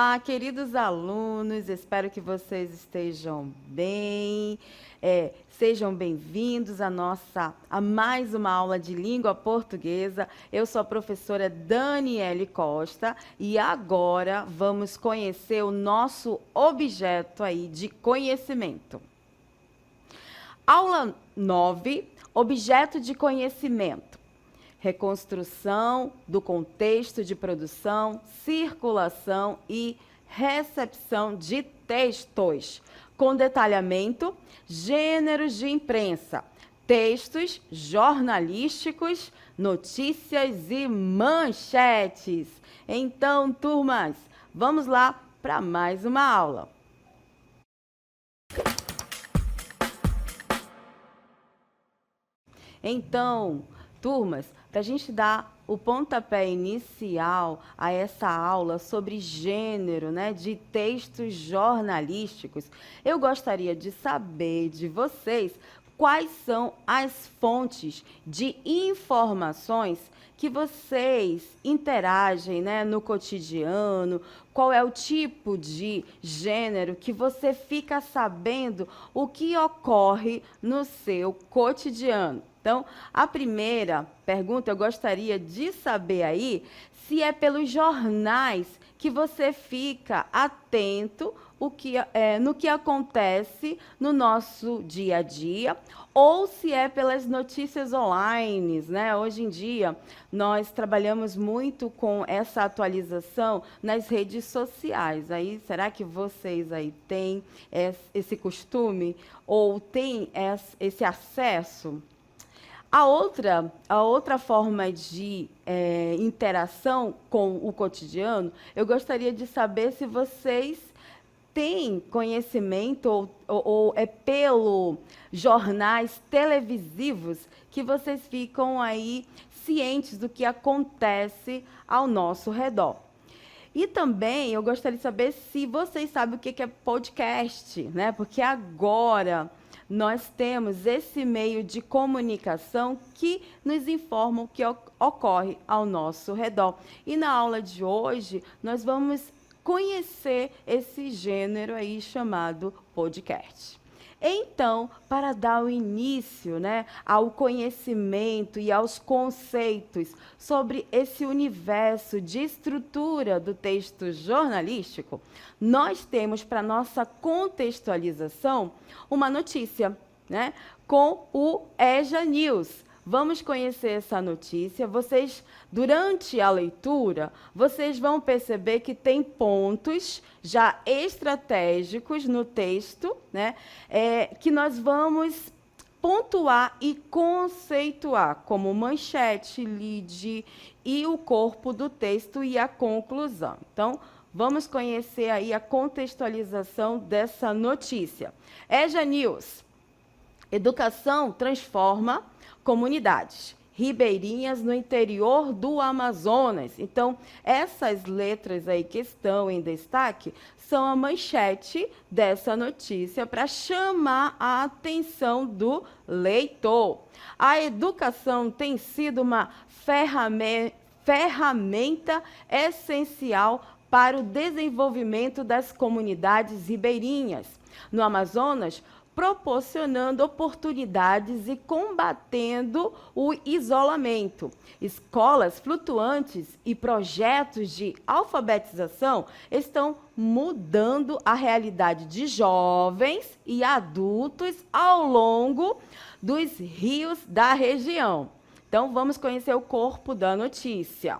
Olá, queridos alunos, espero que vocês estejam bem. Sejam bem-vindos a mais uma aula de língua portuguesa. Eu sou a professora Daniele Costa e agora vamos conhecer o nosso objeto aí de conhecimento. Aula 9, objeto de conhecimento. Reconstrução do contexto de produção, circulação e recepção de textos, com detalhamento, gêneros de imprensa, textos jornalísticos, notícias e manchetes. Então, turmas, vamos lá para mais uma aula. Então, turmas, para a gente dar o pontapé inicial a essa aula sobre gênero, de textos jornalísticos, eu gostaria de saber de vocês quais são as fontes de informações que vocês interagem, no cotidiano, qual é o tipo de gênero que você fica sabendo o que ocorre no seu cotidiano. Então, a primeira pergunta, eu gostaria de saber aí se é pelos jornais que você fica atento no que acontece no nosso dia a dia, ou se é pelas notícias online, Hoje em dia, nós trabalhamos muito com essa atualização nas redes sociais. Aí, será que vocês aí têm esse costume ou têm esse acesso? A outra forma de interação com o cotidiano, eu gostaria de saber se vocês têm conhecimento ou é pelo jornais televisivos que vocês ficam aí cientes do que acontece ao nosso redor. E também eu gostaria de saber se vocês sabem o que é podcast, Porque agora nós temos esse meio de comunicação que nos informa o que ocorre ao nosso redor. E na aula de hoje, nós vamos conhecer esse gênero aí chamado podcast. Então, para dar o início, ao conhecimento e aos conceitos sobre esse universo de estrutura do texto jornalístico, nós temos para nossa contextualização uma notícia, com o EJA News. Vamos conhecer essa notícia. Vocês, durante a leitura, vocês vão perceber que tem pontos já estratégicos no texto, que nós vamos pontuar e conceituar como manchete, lead e o corpo do texto e a conclusão. Então, vamos conhecer aí a contextualização dessa notícia. EJA News. Educação transforma comunidades ribeirinhas no interior do Amazonas. Então, essas letras aí que estão em destaque são a manchete dessa notícia para chamar a atenção do leitor. A educação tem sido uma ferramenta essencial para o desenvolvimento das comunidades ribeirinhas no Amazonas, proporcionando oportunidades e combatendo o isolamento. Escolas flutuantes e projetos de alfabetização estão mudando a realidade de jovens e adultos ao longo dos rios da região. Então, vamos conhecer o corpo da notícia.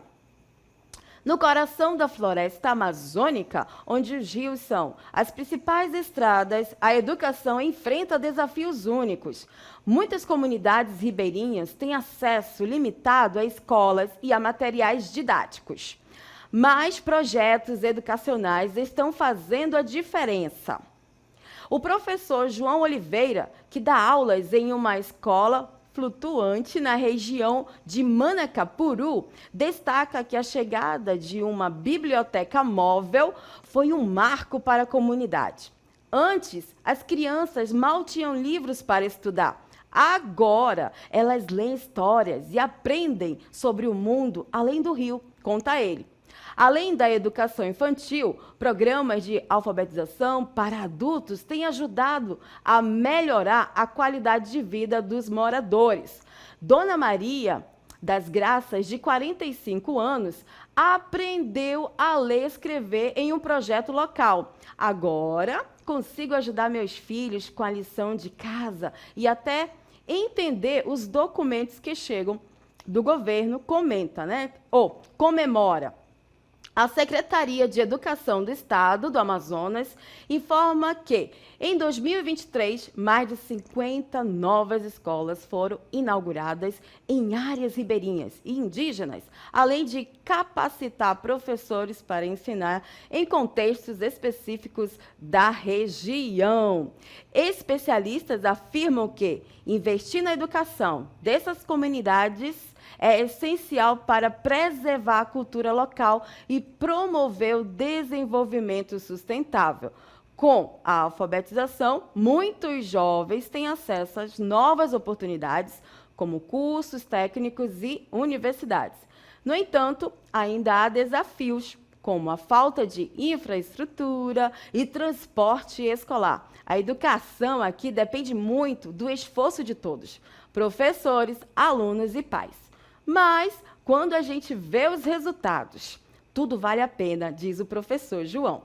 No coração da floresta amazônica, onde os rios são as principais estradas, a educação enfrenta desafios únicos. Muitas comunidades ribeirinhas têm acesso limitado a escolas e a materiais didáticos. Mas projetos educacionais estão fazendo a diferença. O professor João Oliveira, que dá aulas em uma escola flutuante na região de Manacapuru, destaca que a chegada de uma biblioteca móvel foi um marco para a comunidade. Antes, as crianças mal tinham livros para estudar. Agora, elas leem histórias e aprendem sobre o mundo além do rio, conta ele. Além da educação infantil, programas de alfabetização para adultos têm ajudado a melhorar a qualidade de vida dos moradores. Dona Maria das Graças, de 45 anos, aprendeu a ler e escrever em um projeto local. Agora, consigo ajudar meus filhos com a lição de casa e até entender os documentos que chegam do governo, comenta, né? Ou comemora. A Secretaria de Educação do Estado do Amazonas informa que, em 2023, mais de 50 novas escolas foram inauguradas em áreas ribeirinhas e indígenas, além de capacitar professores para ensinar em contextos específicos da região. Especialistas afirmam que investir na educação dessas comunidades é essencial para preservar a cultura local e promover o desenvolvimento sustentável. Com a alfabetização, muitos jovens têm acesso às novas oportunidades, como cursos técnicos e universidades. No entanto, ainda há desafios, como a falta de infraestrutura e transporte escolar. A educação aqui depende muito do esforço de todos, professores, alunos e pais. Mas, quando a gente vê os resultados, tudo vale a pena, diz o professor João.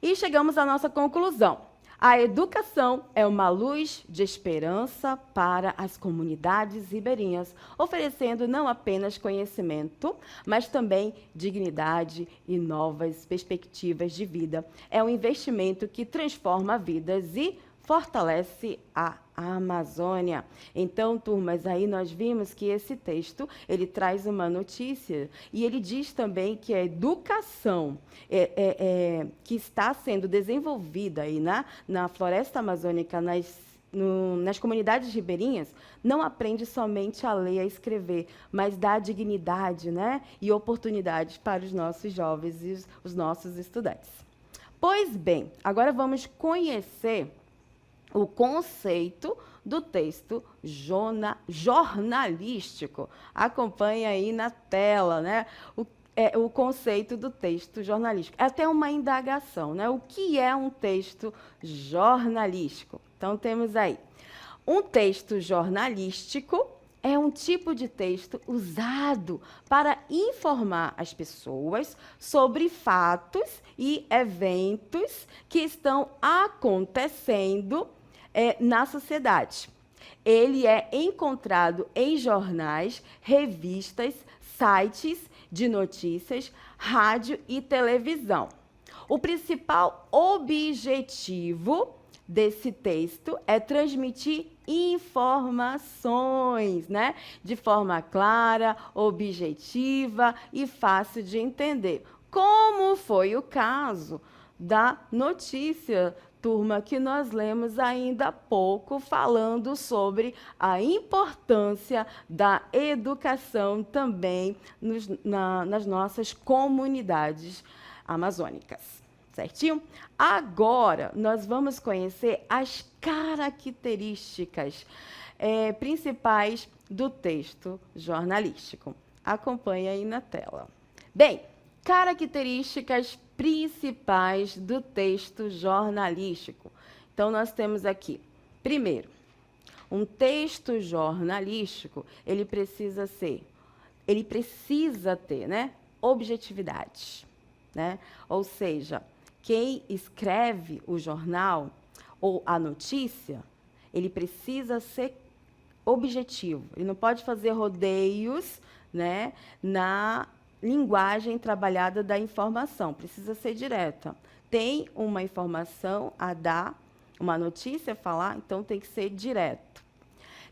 E chegamos à nossa conclusão. A educação é uma luz de esperança para as comunidades ribeirinhas, oferecendo não apenas conhecimento, mas também dignidade e novas perspectivas de vida. É um investimento que transforma vidas e fortalece a Amazônia. Então, turmas, aí nós vimos que esse texto, ele traz uma notícia e ele diz também que a educação que está sendo desenvolvida aí na floresta amazônica, nas comunidades ribeirinhas, não aprende somente a ler e a escrever, mas dá dignidade, né, e oportunidades para os nossos jovens e os nossos estudantes. Pois bem, agora vamos conhecer o conceito do texto jornalístico. Acompanhe aí na tela, né? O conceito do texto jornalístico. É até uma indagação, né? O que é um texto jornalístico? Então, temos aí. Um texto jornalístico é um tipo de texto usado para informar as pessoas sobre fatos e eventos que estão acontecendo na sociedade. Ele é encontrado em jornais, revistas, sites de notícias, rádio e televisão. O principal objetivo desse texto é transmitir informações, né? De forma clara, objetiva e fácil de entender. Como foi o caso da notícia, turma, que nós lemos ainda há pouco, falando sobre a importância da educação também nas nossas comunidades amazônicas. Certinho? Agora, nós vamos conhecer as características principais do texto jornalístico. Acompanhe aí na tela. Bem, características principais do texto jornalístico. Então, nós temos aqui, primeiro, um texto jornalístico, ele precisa ter, né, objetividade, né? Ou seja, quem escreve o jornal ou a notícia, ele precisa ser objetivo. Ele não pode fazer rodeios, né, na linguagem trabalhada da informação. Precisa ser direta. Tem uma informação a dar, uma notícia a falar, então tem que ser direto.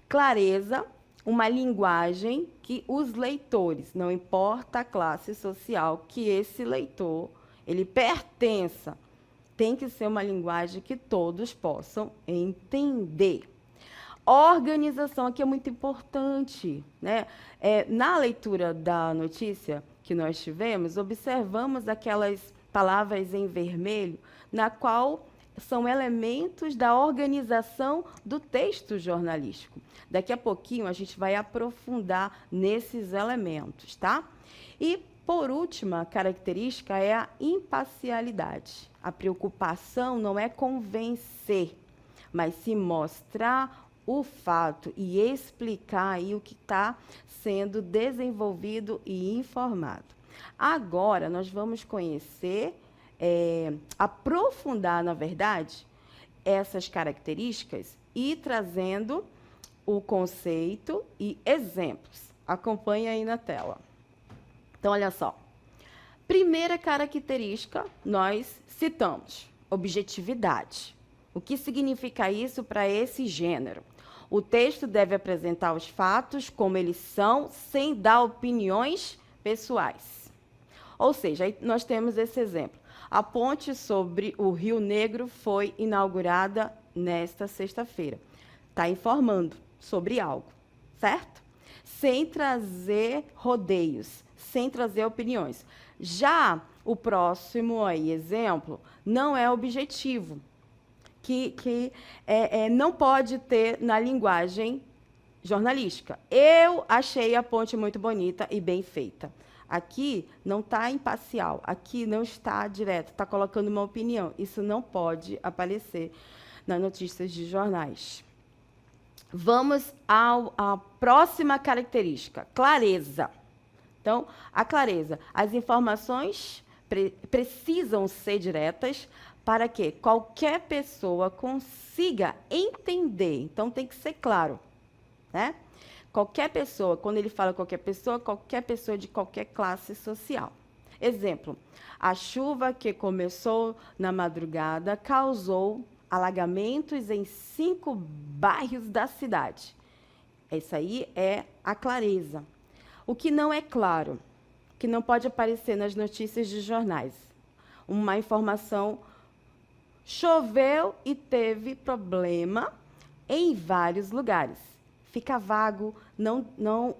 Clareza, uma linguagem que os leitores, não importa a classe social que esse leitor ele pertença, tem que ser uma linguagem que todos possam entender. Organização aqui é muito importante, né? Na leitura da notícia que nós tivemos, observamos aquelas palavras em vermelho, na qual são elementos da organização do texto jornalístico. Daqui a pouquinho a gente vai aprofundar nesses elementos, tá? E Por última característica é a imparcialidade. A preocupação não é convencer, mas se mostrar o fato e explicar aí o que está sendo desenvolvido e informado. Agora, nós vamos conhecer, aprofundar, na verdade, essas características e trazendo o conceito e exemplos. Acompanhe aí na tela. Então, olha só. Primeira característica, nós citamos objetividade. O que significa isso para esse gênero? O texto deve apresentar os fatos como eles são, sem dar opiniões pessoais. Ou seja, aí nós temos esse exemplo. A ponte sobre o Rio Negro foi inaugurada nesta sexta-feira. Está informando sobre algo, certo? Sem trazer rodeios, sem trazer opiniões. Já o próximo aí, exemplo, não é objetivo, que não pode ter na linguagem jornalística. Eu achei a ponte muito bonita e bem feita. Aqui não está imparcial, aqui não está direto, está colocando uma opinião. Isso não pode aparecer nas notícias de jornais. Vamos à próxima característica, clareza. Então, a clareza. As informações precisam ser diretas para que qualquer pessoa consiga entender. Então, tem que ser claro, né? Qualquer pessoa, quando ele fala qualquer pessoa de qualquer classe social. Exemplo, a chuva que começou na madrugada causou alagamentos em 5 bairros da cidade. Essa aí é a clareza. O que não é claro, que não pode aparecer nas notícias de jornais. Uma informação, choveu e teve problema em vários lugares. Fica vago, não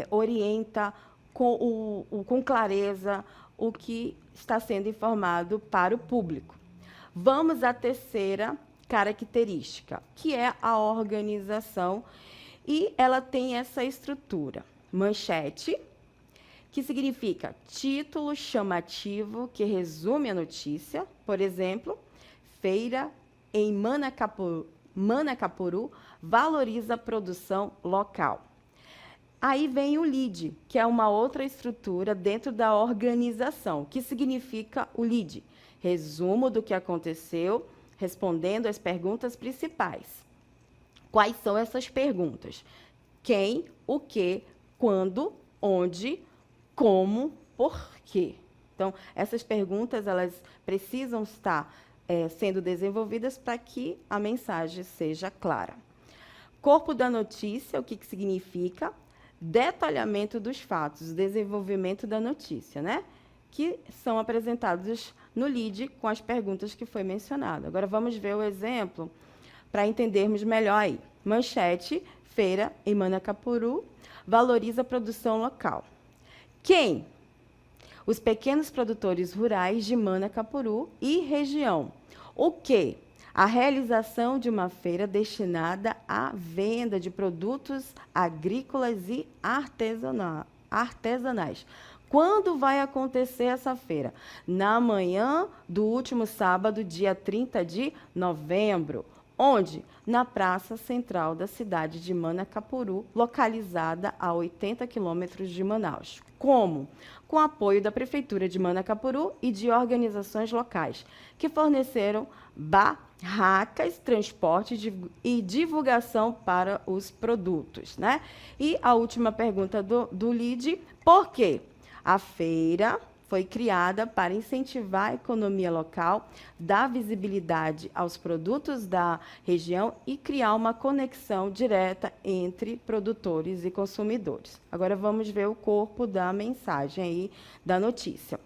orienta com clareza o que está sendo informado para o público. Vamos à terceira característica, que é a organização, e ela tem essa estrutura. Manchete, que significa título chamativo que resume a notícia. Por exemplo, feira em Manacapuru valoriza a produção local. Aí vem o lead, que é uma outra estrutura dentro da organização. O que significa o lead? Resumo do que aconteceu, respondendo às perguntas principais. Quais são essas perguntas? Quem, o que, quando, onde, como, por quê? Então, essas perguntas elas precisam estar sendo desenvolvidas para que a mensagem seja clara. Corpo da notícia, o que significa? Detalhamento dos fatos, desenvolvimento da notícia, né? Que são apresentados no lead com as perguntas que foi mencionado. Agora, vamos ver o exemplo para entendermos melhor aí. Manchete, feira em Manacapuru, valoriza a produção local. Quem? Os pequenos produtores rurais de Manacapuru e região. O que? A realização de uma feira destinada à venda de produtos agrícolas e artesanais. Quando vai acontecer essa feira? Na manhã do último sábado, dia 30 de novembro. Onde? Na Praça Central da cidade de Manacapuru, localizada a 80 quilômetros de Manaus. Como? Com apoio da Prefeitura de Manacapuru e de organizações locais, que forneceram barracas, transporte e divulgação para os produtos, né? E a última pergunta do lead, por quê? A feira foi criada para incentivar a economia local, dar visibilidade aos produtos da região e criar uma conexão direta entre produtores e consumidores. Agora vamos ver o corpo da mensagem aí da notícia.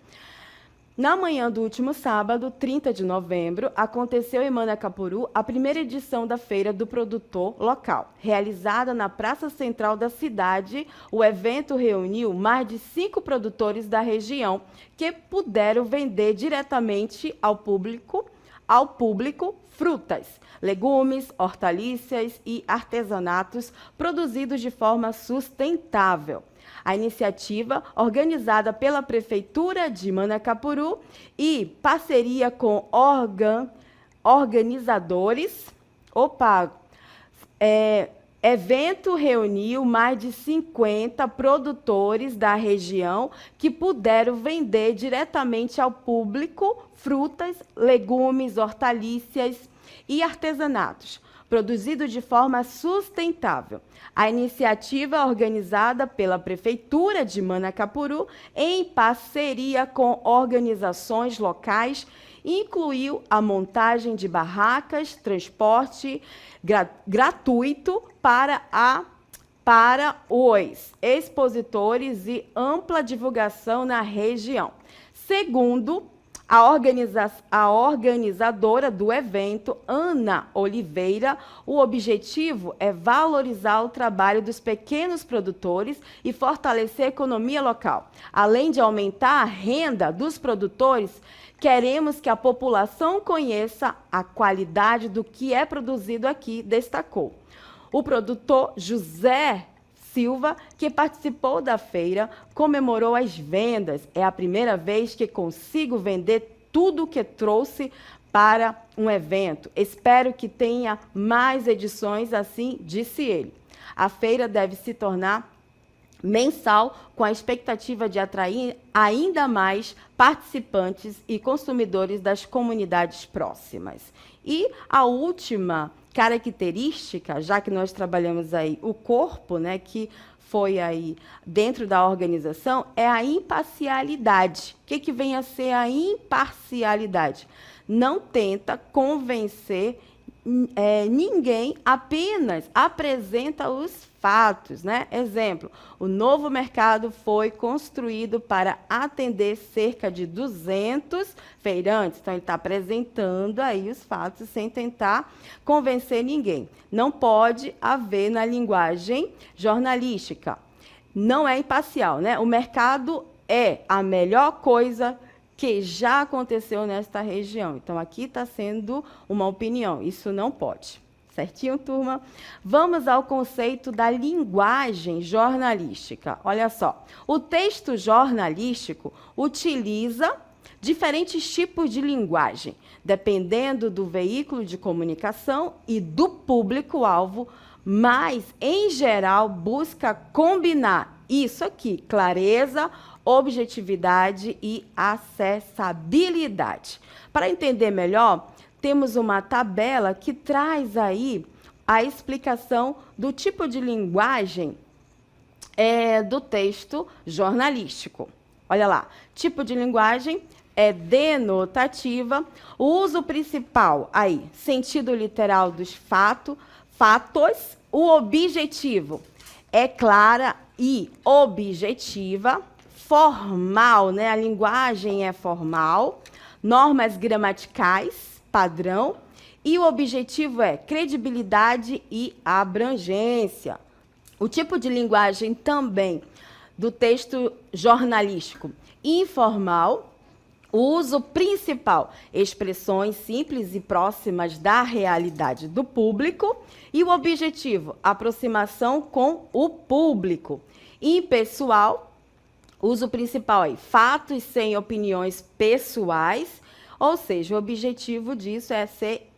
Na manhã do último sábado, 30 de novembro, aconteceu em Manacapuru a primeira edição da Feira do Produtor Local. Realizada na Praça Central da cidade, o evento reuniu mais de 5 produtores da região que puderam vender diretamente ao público frutas, legumes, hortaliças e artesanatos produzidos de forma sustentável. A iniciativa, organizada pela Prefeitura de Manacapuru e parceria com organizadores, evento reuniu mais de 50 produtores da região que puderam vender diretamente ao público frutas, legumes, hortaliças e artesanatos, produzidos de forma sustentável. A iniciativa, organizada pela Prefeitura de Manacapuru, em parceria com organizações locais, incluiu a montagem de barracas, transporte gratuito para os expositores e ampla divulgação na região. Segundo a organizadora do evento, Ana Oliveira, o objetivo é valorizar o trabalho dos pequenos produtores e fortalecer a economia local. Além de aumentar a renda dos produtores, queremos que a população conheça a qualidade do que é produzido aqui, destacou. O produtor José Silva, que participou da feira, comemorou as vendas. É a primeira vez que consigo vender tudo o que trouxe para um evento. Espero que tenha mais edições, assim disse ele. A feira deve se tornar mensal, com a expectativa de atrair ainda mais participantes e consumidores das comunidades próximas. E a última característica, já que nós trabalhamos aí o corpo, né, que foi aí dentro da organização, é a imparcialidade. O que vem a ser a imparcialidade? Não tenta convencer ninguém, apenas apresenta os fatos, né? Exemplo, o novo mercado foi construído para atender cerca de 200 feirantes. Então, ele está apresentando aí os fatos sem tentar convencer ninguém. Não pode haver na linguagem jornalística. Não é imparcial, né? O mercado é a melhor coisa que já aconteceu nesta região. Então, aqui está sendo uma opinião. Isso não pode. Certinho, turma? Vamos ao conceito da linguagem jornalística. Olha só. O texto jornalístico utiliza diferentes tipos de linguagem, dependendo do veículo de comunicação e do público-alvo, mas, em geral, busca combinar isso aqui, clareza, objetividade e acessibilidade. Para entender melhor, temos uma tabela que traz aí a explicação do tipo de linguagem do texto jornalístico. Olha lá, tipo de linguagem é denotativa, o uso principal aí, sentido literal dos fatos, o objetivo é clara e objetiva, formal, né? A linguagem é formal, normas gramaticais, padrão, e o objetivo é credibilidade e abrangência. O tipo de linguagem também do texto jornalístico, informal, o uso principal, expressões simples e próximas da realidade do público, e o objetivo, aproximação com o público. Impessoal, uso principal aí, fatos sem opiniões pessoais, ou seja, o objetivo disso é ser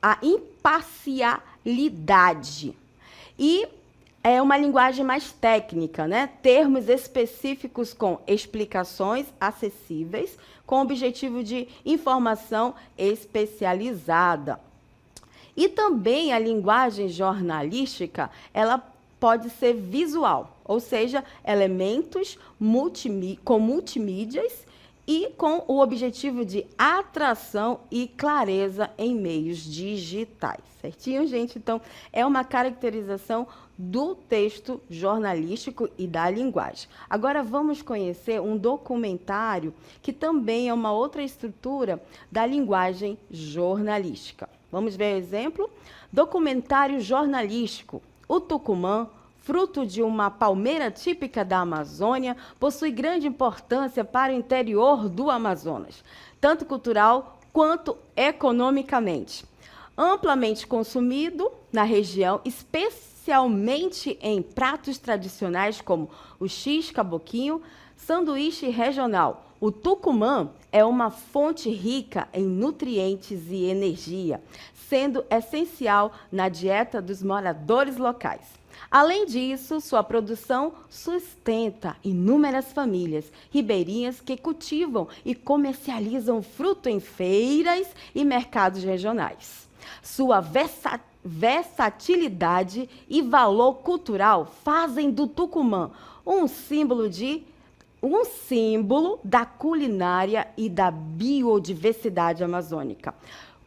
a imparcialidade. E é uma linguagem mais técnica, né? Termos específicos com explicações acessíveis, com o objetivo de informação especializada. E também a linguagem jornalística, ela pode ser visual, ou seja, elementos com multimídias e com o objetivo de atração e clareza em meios digitais. Certinho, gente? Então, é uma caracterização do texto jornalístico e da linguagem. Agora, vamos conhecer um documentário que também é uma outra estrutura da linguagem jornalística. Vamos ver o exemplo? Documentário jornalístico. O Tucumã, fruto de uma palmeira típica da Amazônia, possui grande importância para o interior do Amazonas, tanto cultural quanto economicamente. Amplamente consumido na região, especialmente especialmente em pratos tradicionais como o x-caboquinho, sanduíche regional. O tucumã é uma fonte rica em nutrientes e energia, sendo essencial na dieta dos moradores locais. Além disso, sua produção sustenta inúmeras famílias ribeirinhas que cultivam e comercializam fruto em feiras e mercados regionais. Sua versatilidade e valor cultural fazem do Tucumã um símbolo da culinária e da biodiversidade amazônica,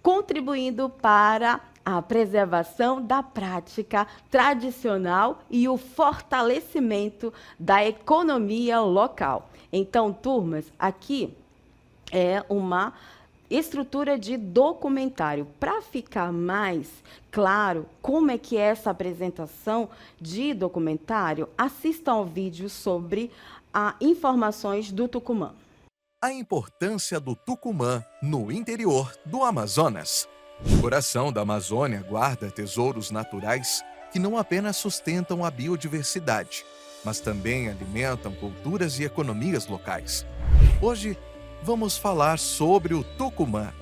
contribuindo para a preservação da prática tradicional e o fortalecimento da economia local. Então, turmas, aqui é uma estrutura de documentário. Para ficar mais claro como é que é essa apresentação de documentário, assistam ao vídeo sobre informações do Tucumã. A importância do Tucumã no interior do Amazonas. O coração da Amazônia guarda tesouros naturais que não apenas sustentam a biodiversidade, mas também alimentam culturas e economias locais. Hoje, vamos falar sobre o tucumã,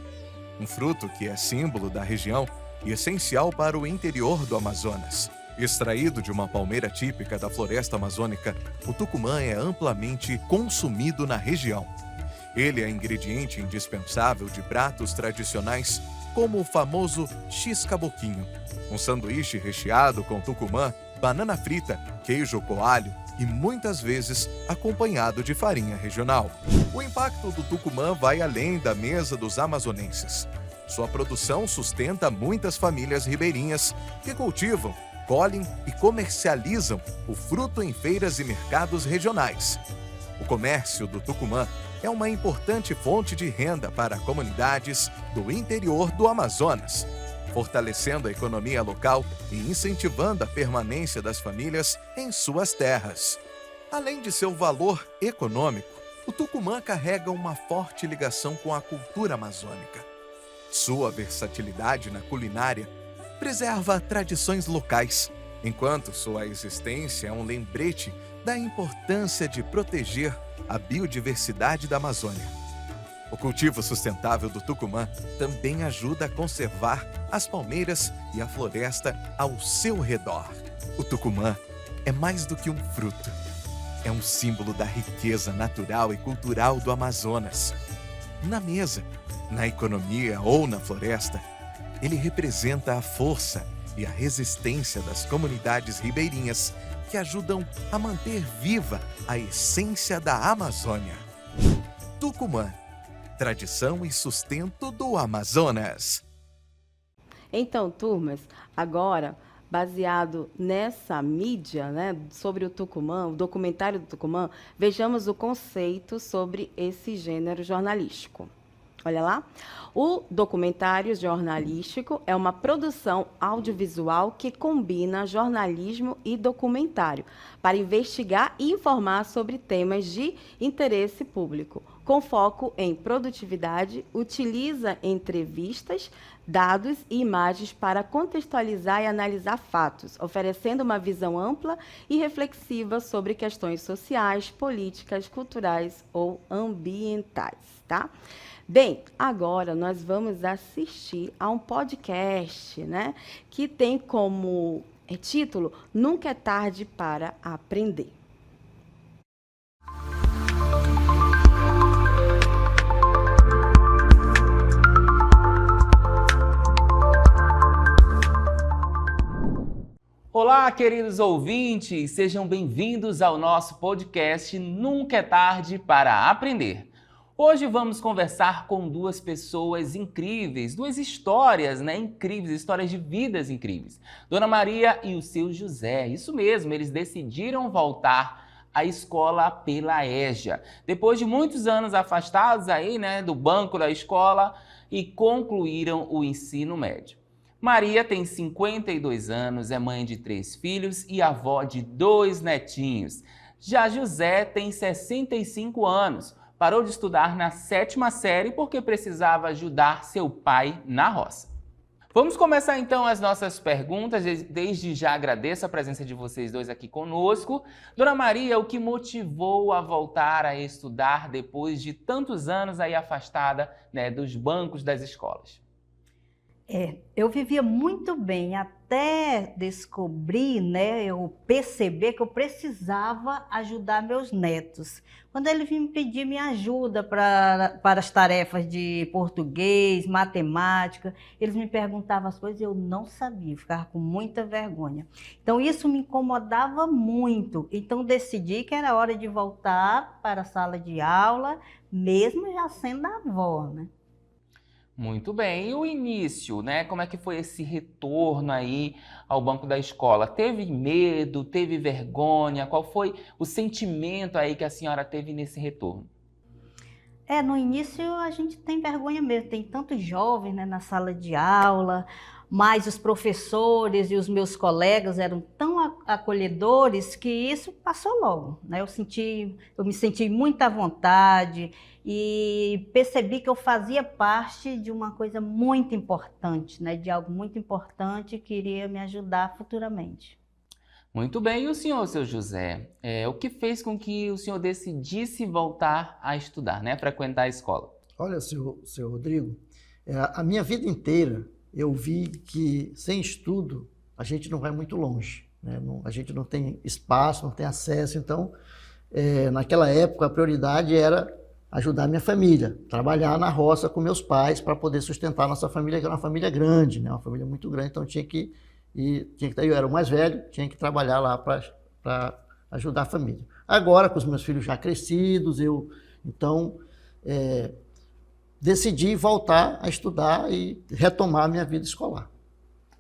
um fruto que é símbolo da região e essencial para o interior do Amazonas. Extraído de uma palmeira típica da floresta amazônica, o tucumã é amplamente consumido na região. Ele é ingrediente indispensável de pratos tradicionais, como o famoso x-caboquinho, um sanduíche recheado com tucumã, banana frita, queijo coalho e muitas vezes acompanhado de farinha regional. O impacto do tucumã vai além da mesa dos amazonenses. Sua produção sustenta muitas famílias ribeirinhas que cultivam, colhem e comercializam o fruto em feiras e mercados regionais. O comércio do tucumã é uma importante fonte de renda para comunidades do interior do Amazonas, fortalecendo a economia local e incentivando a permanência das famílias em suas terras. Além de seu valor econômico, o tucumã carrega uma forte ligação com a cultura amazônica. Sua versatilidade na culinária preserva tradições locais, enquanto sua existência é um lembrete da importância de proteger a biodiversidade da Amazônia. O cultivo sustentável do tucumã também ajuda a conservar as palmeiras e a floresta ao seu redor. O tucumã é mais do que um fruto. É um símbolo da riqueza natural e cultural do Amazonas. Na mesa, na economia ou na floresta, ele representa a força e a resistência das comunidades ribeirinhas que ajudam a manter viva a essência da Amazônia. Tucumã, tradição e sustento do Amazonas. Então, turmas, agora, baseado nessa mídia, né, sobre o Tucumã, o documentário do Tucumã, vejamos o conceito sobre esse gênero jornalístico. Olha lá. O documentário jornalístico é uma produção audiovisual que combina jornalismo e documentário para investigar e informar sobre temas de interesse público. Com foco em produtividade, utiliza entrevistas, dados e imagens para contextualizar e analisar fatos, oferecendo uma visão ampla e reflexiva sobre questões sociais, políticas, culturais ou ambientais, tá? Bem, agora nós vamos assistir a um podcast, né, que tem como título Nunca é Tarde para Aprender. Olá, queridos ouvintes, sejam bem-vindos ao nosso podcast Nunca é Tarde para Aprender. Hoje vamos conversar com duas pessoas incríveis, duas histórias, incríveis, histórias de vidas incríveis. Dona Maria e o seu José, isso mesmo, eles decidiram voltar à escola pela EJA. Depois de muitos anos afastados aí, do banco da escola e concluíram o ensino médio. Maria tem 52 anos, é mãe de 3 filhos e avó de 2 netinhos. Já José tem 65 anos. Parou de estudar na 7ª série porque precisava ajudar seu pai na roça. Vamos começar então as nossas perguntas. Desde já agradeço a presença de vocês dois aqui conosco. Dona Maria, o que motivou a voltar a estudar depois de tantos anos aí afastada, né, dos bancos das escolas? Eu vivia muito bem até descobrir, né, eu perceber que eu precisava ajudar meus netos. Quando eles vinham me pedir minha ajuda para as tarefas de português, matemática, eles me perguntavam as coisas e eu não sabia, ficava com muita vergonha. Então isso me incomodava muito. Então decidi que era hora de voltar para a sala de aula, mesmo já sendo avó, né? Muito bem. E o início, né? Como é que foi esse retorno aí ao banco da escola? Teve medo? Teve vergonha? Qual foi o sentimento aí que a senhora teve nesse retorno? No início a gente tem vergonha mesmo, tem tantos jovens, né, na sala de aula, mas os professores e os meus colegas eram tão acolhedores que isso passou logo, né? Eu me senti muito à vontade e percebi que eu fazia parte de uma coisa muito importante, né, de algo muito importante que iria me ajudar futuramente. Muito bem. E o senhor, seu José, o que fez com que o senhor decidisse voltar a estudar, né? Frequentar a escola? Olha, seu Rodrigo, a minha vida inteira eu vi que sem estudo a gente não vai muito longe, né? A gente não tem espaço, não tem acesso. Então, naquela época, a prioridade era ajudar minha família, trabalhar na roça com meus pais para poder sustentar a nossa família, que era uma família grande, né? Uma família muito grande, então eu era o mais velho, tinha que trabalhar lá para ajudar a família. Agora, com os meus filhos já crescidos, decidi voltar a estudar e retomar a minha vida escolar.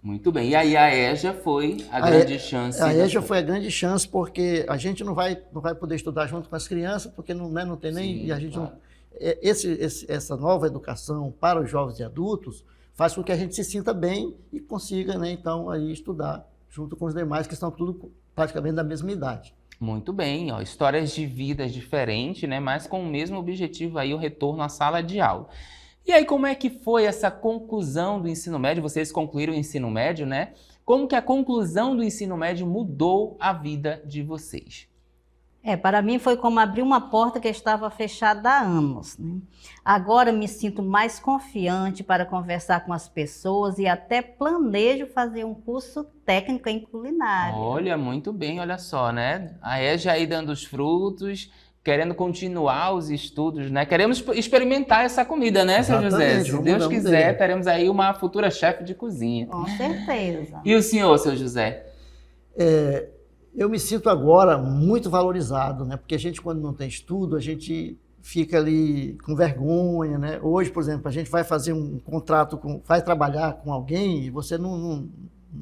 Muito bem. E aí a EJA foi a grande chance? A EJA foi a grande chance porque a gente não vai poder estudar junto com as crianças, porque não tem nem... Sim, e a gente claro. Essa nova educação para os jovens e adultos faz com que a gente se sinta bem e consiga, né, então, aí estudar junto com os demais que estão tudo praticamente da mesma idade. Muito bem, ó, histórias de vidas diferentes, né, mas com o mesmo objetivo aí, o retorno à sala de aula. E aí, como é que foi essa conclusão do ensino médio? Vocês concluíram o ensino médio, né? Como que a conclusão do ensino médio mudou a vida de vocês? Para mim foi como abrir uma porta que estava fechada há anos, né? Agora me sinto mais confiante para conversar com as pessoas e até planejo fazer um curso técnico em culinária. Olha, muito bem, olha só, né? A EJA aí dando os frutos, querendo continuar os estudos, né? Queremos experimentar essa comida, né, seu José? Se Deus quiser, teremos aí uma futura chefe de cozinha. Com certeza. E o senhor, seu José? Eu me sinto agora muito valorizado, né? Porque a gente, quando não tem estudo, a gente fica ali com vergonha, né? Hoje, por exemplo, a gente vai fazer um contrato, vai trabalhar com alguém e você não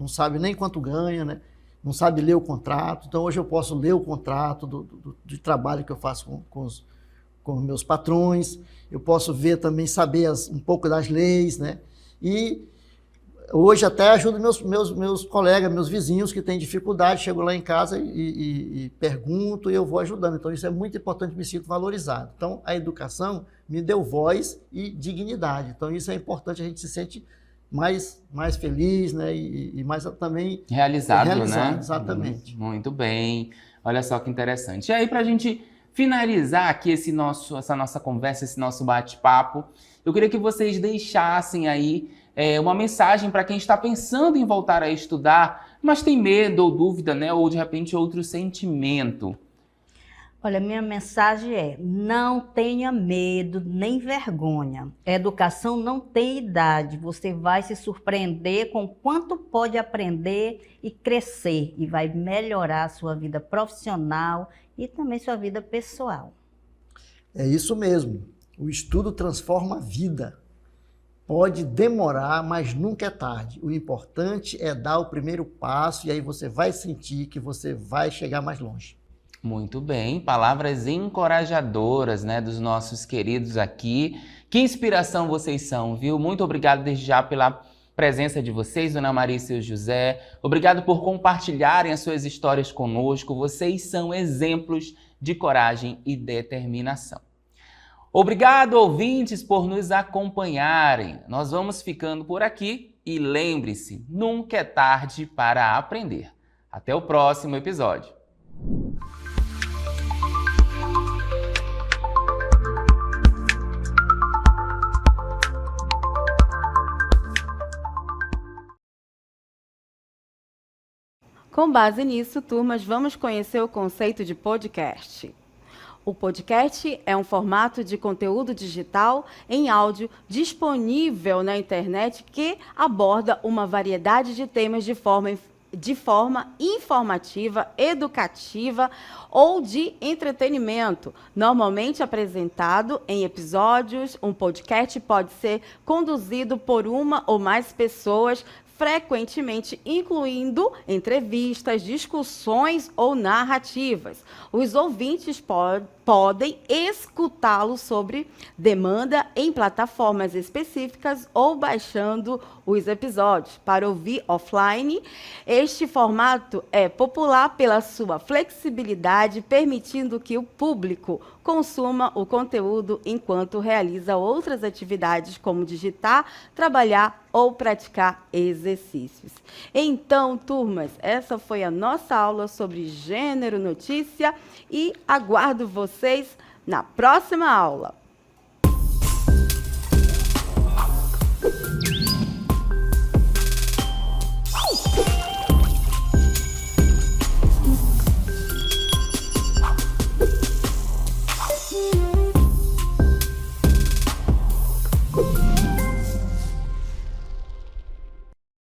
sabe nem quanto ganha, né? Não sabe ler o contrato. Então, hoje eu posso ler o contrato do trabalho que eu faço com os meus patrões. Eu posso ver também, saber um pouco das leis, né? E hoje até ajudo meus colegas, meus vizinhos que têm dificuldade, chego lá em casa e pergunto e eu vou ajudando. Então isso é muito importante, me sinto valorizado. Então a educação me deu voz e dignidade. Então isso é importante, a gente se sente mais feliz, né? E mais também realizado, né? Exatamente. Muito bem. Olha só que interessante. E aí, para a gente finalizar aqui essa nossa conversa, esse nosso bate-papo, eu queria que vocês deixassem aí uma mensagem para quem está pensando em voltar a estudar, mas tem medo ou dúvida, né? Ou de repente outro sentimento. Olha, minha mensagem é: não tenha medo nem vergonha. A educação não tem idade. Você vai se surpreender com quanto pode aprender e crescer. E vai melhorar a sua vida profissional e também sua vida pessoal. É isso mesmo. O estudo transforma a vida. Pode demorar, mas nunca é tarde. O importante é dar o primeiro passo e aí você vai sentir que você vai chegar mais longe. Muito bem, palavras encorajadoras, né, dos nossos queridos aqui. Que inspiração vocês são, viu? Muito obrigado desde já pela presença de vocês, Dona Maria e seu José. Obrigado por compartilharem as suas histórias conosco. Vocês são exemplos de coragem e determinação. Obrigado, ouvintes, por nos acompanharem. Nós vamos ficando por aqui E lembre-se, nunca é tarde para aprender. Até o próximo episódio. Com base nisso, turmas, vamos conhecer o conceito de podcast. O podcast é um formato de conteúdo digital em áudio disponível na internet que aborda uma variedade de temas de forma informativa, educativa ou de entretenimento, normalmente apresentado em episódios. Um podcast pode ser conduzido por uma ou mais pessoas, frequentemente incluindo entrevistas, discussões ou narrativas. Os ouvintes podem escutá-lo sob demanda em plataformas específicas ou baixando os episódios. Para ouvir offline, este formato é popular pela sua flexibilidade, permitindo que o público consuma o conteúdo enquanto realiza outras atividades como digitar, trabalhar ou praticar exercícios. Então, turmas, essa foi a nossa aula sobre gênero notícia e aguardo vocês na próxima aula.